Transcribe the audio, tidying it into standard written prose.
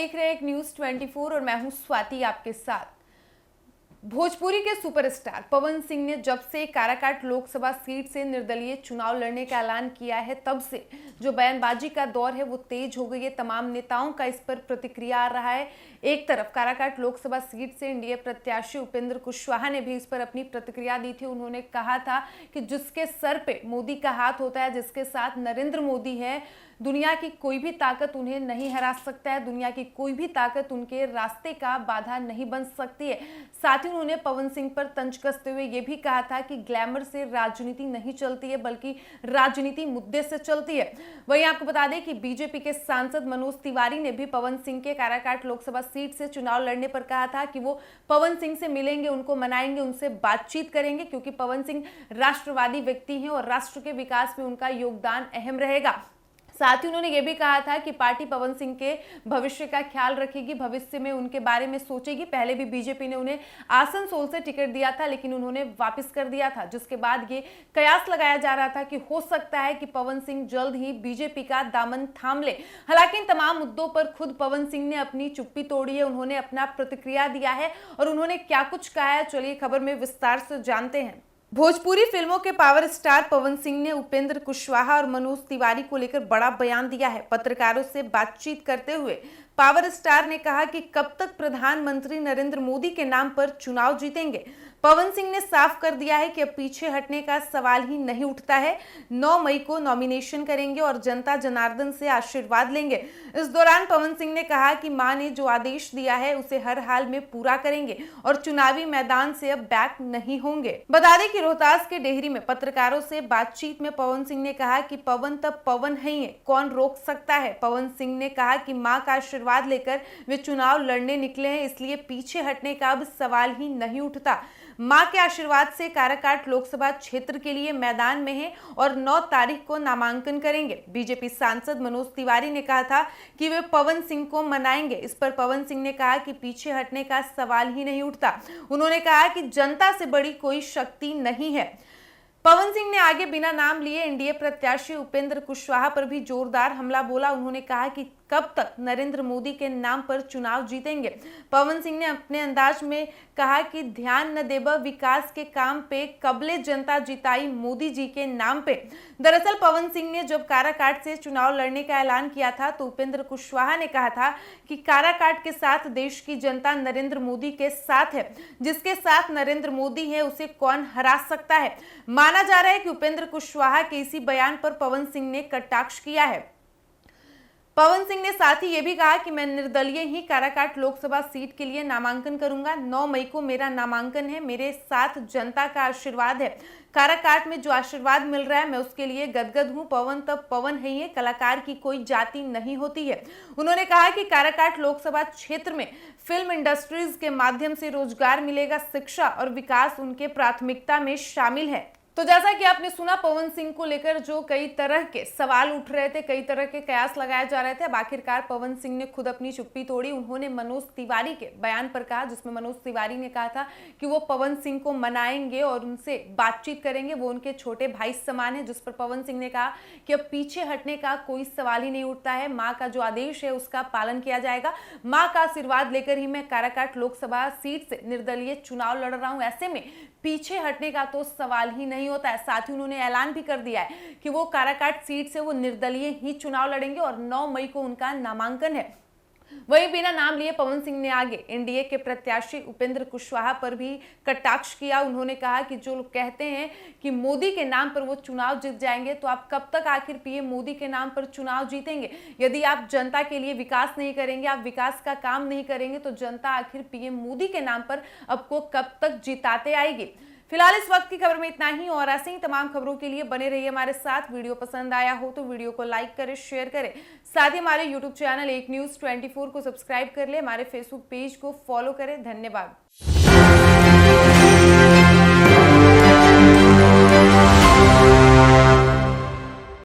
देख रहे हैं एक न्यूज़ 24 और मैं हूं स्वाति आपके साथ। भोजपुरी के सुपरस्टार पवन सिंह ने जब से काराकाट लोकसभा सीट से निर्दलीय चुनाव लड़ने का ऐलान किया है तब से जो बयानबाजी का दौर है वो तेज हो गई है। तमाम नेताओं का इस पर प्रतिक्रिया आ रहा है। एक तरफ काराकाट लोकसभा सीट से एनडीए प्रत्याशी उपेंद्र कुशवाहा ने भी इस पर अपनी प्रतिक्रिया दी थी। उन्होंने कहा था कि जिसके सर पे मोदी का हाथ होता है, जिसके साथ नरेंद्र मोदी है, दुनिया की कोई भी ताकत उन्हें नहीं हरा सकता है। दुनिया की कोई भी ताकत उनके रास्ते का बाधा नहीं बन सकती है। साथ ही उन्होंने पवन सिंह पर तंज कसते हुए ये भी कहा था कि ग्लैमर से राजनीति नहीं चलती है बल्कि राजनीति मुद्दे से चलती है। वहीं आपको बता दें कि बीजेपी के सांसद मनोज तिवारी ने भी पवन सिंह के काराकाट लोकसभा सीट से चुनाव लड़ने पर कहा था कि वो पवन सिंह से मिलेंगे, उनको मनाएंगे, उनसे बातचीत करेंगे क्योंकि पवन सिंह राष्ट्रवादी व्यक्ति हैं और राष्ट्र के विकास में उनका योगदान अहम रहेगा। साथ ही उन्होंने ये भी कहा था कि पार्टी पवन सिंह के भविष्य का ख्याल रखेगी, भविष्य में उनके बारे में सोचेगी। पहले भी बीजेपी ने उन्हें आसनसोल से टिकट दिया था लेकिन उन्होंने वापस कर दिया था, जिसके बाद ये कयास लगाया जा रहा था कि हो सकता है कि पवन सिंह जल्द ही बीजेपी का दामन थाम ले। हालांकि इन तमाम मुद्दों पर खुद पवन सिंह ने अपनी चुप्पी तोड़ी है। उन्होंने अपना प्रतिक्रिया दिया है और उन्होंने क्या कुछ कहा है, चलिए खबर में विस्तार से जानते हैं। भोजपुरी फिल्मों के पावर स्टार पवन सिंह ने उपेंद्र कुशवाहा और मनोज तिवारी को लेकर बड़ा बयान दिया है। पत्रकारों से बातचीत करते हुए पावर स्टार ने कहा कि कब तक प्रधानमंत्री नरेंद्र मोदी के नाम पर चुनाव जीतेंगे। पवन सिंह ने साफ कर दिया है कि अब पीछे हटने का सवाल ही नहीं उठता है। 9 मई को नॉमिनेशन करेंगे और जनता जनार्दन से आशीर्वाद लेंगे। इस दौरान पवन सिंह ने कहा कि मां ने जो आदेश दिया है उसे हर हाल में पूरा करेंगे और चुनावी मैदान से अब बैक नहीं होंगे। बता दें कि रोहतास के डेहरी में पत्रकारों से बातचीत में पवन सिंह ने कहा कि पवन तब पवन है, कौन रोक सकता है। पवन सिंह ने कहा कि मां का आशीर्वाद लेकर वे चुनाव लड़ने निकले हैं, इसलिए पीछे हटने का अब सवाल ही नहीं उठता। मां के आशीर्वाद से काराकाट लोकसभा क्षेत्र के लिए मैदान में है और 9 तारीख को नामांकन करेंगे। बीजेपी सांसद मनोज तिवारी ने कहा था कि वे पवन सिंह को मनाएंगे। इस पर पवन सिंह ने कहा कि पीछे हटने का सवाल ही नहीं उठता। उन्होंने कहा कि जनता से बड़ी कोई शक्ति नहीं है। पवन सिंह ने आगे बिना नाम लिए एनडीए प्रत्याशी उपेंद्र कुशवाहा पर भी जोरदार हमला बोला। उन्होंने कहा कि कब तक नरेंद्र मोदी के नाम पर चुनाव जीतेंगे। पवन सिंह ने अपने अंदाज में कहा कि ध्यान न देबा विकास के काम पे, कबले जनता जिताई मोदी जी के नाम पे। दरअसल पवन सिंह ने जब काराकाट से चुनाव लड़ने का ऐलान किया था तो उपेंद्र कुशवाहा ने कहा था कि काराकाट के साथ देश की जनता नरेंद्र मोदी के साथ है। जिसके साथ नरेंद्र मोदी है उसे कौन हरा सकता है। माना जा रहा है कि उपेंद्र कुशवाहा के इसी बयान पर पवन सिंह ने कटाक्ष किया है। पवन सिंह ने साथ ही ये भी कहा कि मैं निर्दलीय ही काराकाट लोकसभा सीट के लिए नामांकन करूंगा। 9 मई को मेरा नामांकन है। मेरे साथ जनता का आशीर्वाद है। काराकाट में जो आशीर्वाद मिल रहा है मैं उसके लिए गदगद हूं। पवन तब पवन है, ये कलाकार की कोई जाति नहीं होती है। उन्होंने कहा कि काराकाट लोकसभा क्षेत्र में फिल्म इंडस्ट्रीज के माध्यम से रोजगार मिलेगा, शिक्षा और विकास उनके प्राथमिकता में शामिल है। तो जैसा कि आपने सुना, पवन सिंह को लेकर जो कई तरह के सवाल उठ रहे थे, कई तरह के कयास लगाए जा रहे थे, अब आखिरकार पवन सिंह ने खुद अपनी चुप्पी तोड़ी। उन्होंने मनोज तिवारी के बयान पर कहा जिसमें मनोज तिवारी ने कहा था कि वो पवन सिंह को मनाएंगे और उनसे बातचीत करेंगे, वो उनके छोटे भाई समान है। जिस पर पवन सिंह ने कहा कि अब पीछे हटने का कोई सवाल ही नहीं उठता है। माँ का जो आदेश है उसका पालन किया जाएगा। माँ का आशीर्वाद लेकर ही मैं काराकाट लोकसभा सीट से निर्दलीय चुनाव लड़ रहा हूँ। ऐसे में पीछे हटने का तो सवाल ही नहीं होता है। साथ ही उन्होंने ऐलान भी कर दिया है कि वो काराकाट सीट से वो निर्दलीय ही चुनाव लड़ेंगे और 9 मई को उनका नामांकन है। वहीं बिना नाम लिए पवन सिंह ने आगे एनडीए के प्रत्याशी उपेंद्र कुशवाहा पर भी कटाक्ष किया। उन्होंने कहा कि जो लोग कहते हैं कि मोदी के नाम पर वो चुनाव जीत जाएंगे तो आप कब तक आखिर पीएम मोदी के नाम पर चुनाव जीतेंगे। यदि आप जनता के लिए विकास नहीं करेंगे, आप विकास का काम नहीं करेंगे तो जनता आखिर पीएम मोदी के नाम पर आपको कब तक जिताते आएगी। फिलहाल इस वक्त की खबर में इतना ही और ऐसे ही तमाम खबरों के लिए बने रहिए हमारे साथ। वीडियो पसंद आया हो तो वीडियो को लाइक करें, शेयर करें। साथ ही हमारे यूट्यूब चैनल एक न्यूज़ 24 को सब्सक्राइब कर ले, हमारे फेसबुक पेज को फॉलो करें। धन्यवाद।